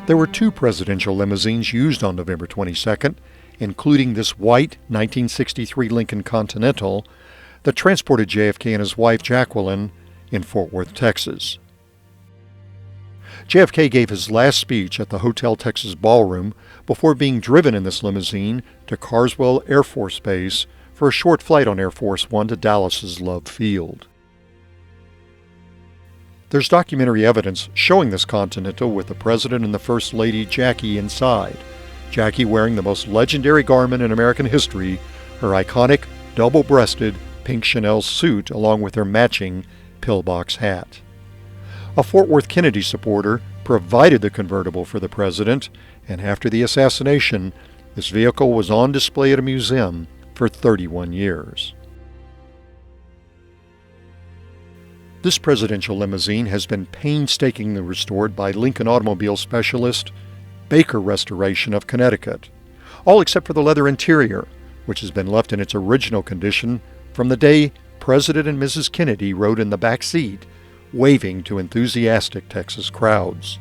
There were two presidential limousines used on November 22nd, including this white 1963 Lincoln Continental that transported JFK and his wife Jacqueline in Fort Worth, Texas. JFK gave his last speech at the Hotel Texas Ballroom before being driven in this limousine to Carswell Air Force Base for a short flight on Air Force One to Dallas's Love Field. There's documentary evidence showing this Continental with the President and the First Lady Jackie inside, Jackie wearing the most legendary garment in American history, her iconic double-breasted pink Chanel suit along with her matching pillbox hat. A Fort Worth Kennedy supporter provided the convertible for the President, and after the assassination, this vehicle was on display at a museum for 31 years. This presidential limousine has been painstakingly restored by Lincoln automobile specialist Baker Restoration of Connecticut, all except for the leather interior, which has been left in its original condition from the day President and Mrs. Kennedy rode in the back seat, waving to enthusiastic Texas crowds.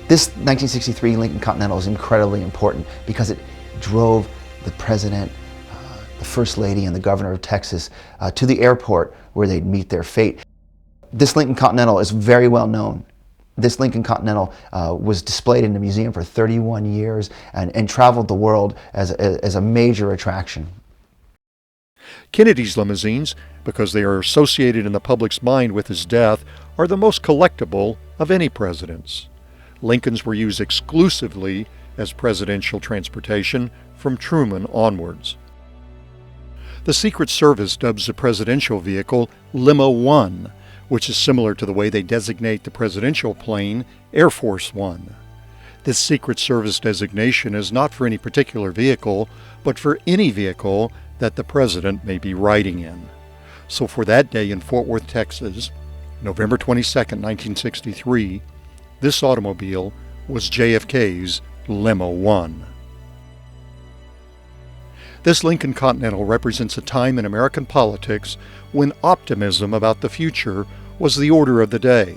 This 1963 Lincoln Continental is incredibly important because it drove the President, the First Lady, and the Governor of Texas to the airport where they'd meet their fate. This Lincoln Continental is very well known. This Lincoln Continental was displayed in the museum for 31 years and traveled the world as a major attraction. Kennedy's limousines, because they are associated in the public's mind with his death, are the most collectible of any president's. Lincolns were used exclusively as presidential transportation from Truman onwards. The Secret Service dubs the presidential vehicle Limo One, which is similar to the way they designate the presidential plane Air Force One. This Secret Service designation is not for any particular vehicle, but for any vehicle that the president may be riding in. So for that day in Fort Worth, Texas, November 22, 1963, this automobile was JFK's Limo One. This Lincoln Continental represents a time in American politics when optimism about the future was the order of the day.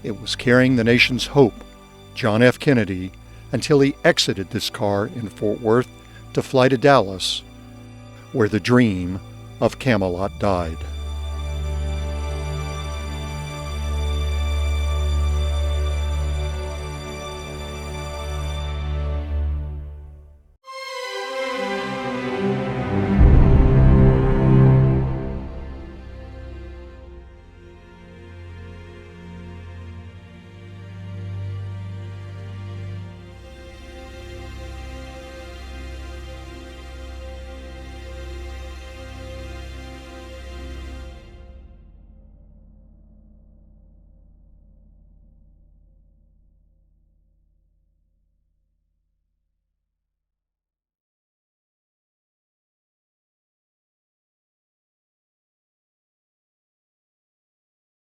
It was carrying the nation's hope, John F. Kennedy, until he exited this car in Fort Worth to fly to Dallas, where the dream of Camelot died.